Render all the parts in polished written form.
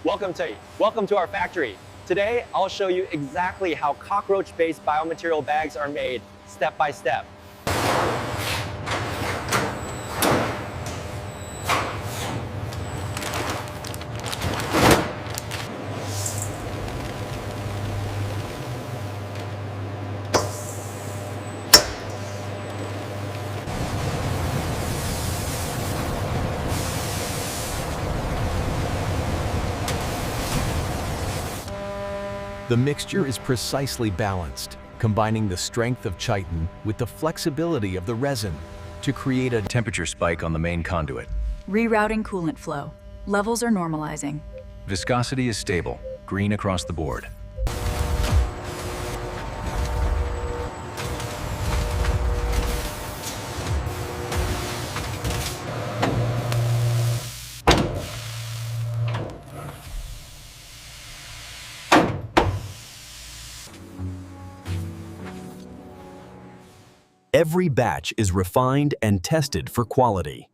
Welcome to our factory. Today, I'll show you exactly how cockroach-based biomaterial bags are made, step by step. The mixture is precisely balanced, combining the strength of chitin with the flexibility of the resin to create a temperature spike on the main conduit. Rerouting coolant flow. Levels are normalizing. Viscosity is stable, green across the board. Every batch is refined and tested for quality.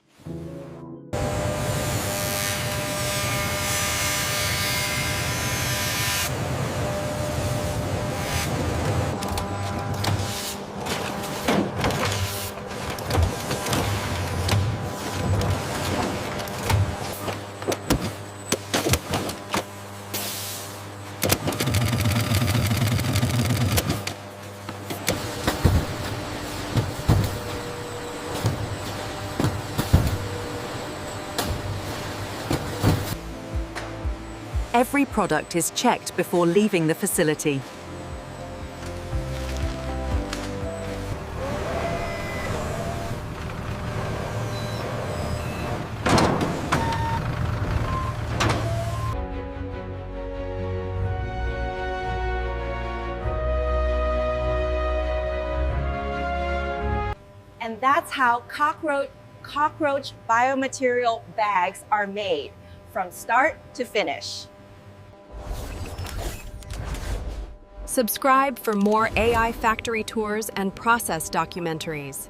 Every product is checked before leaving the facility. And that's how cockroach biomaterial bags are made, from start to finish. Subscribe for more AI factory tours and process documentaries.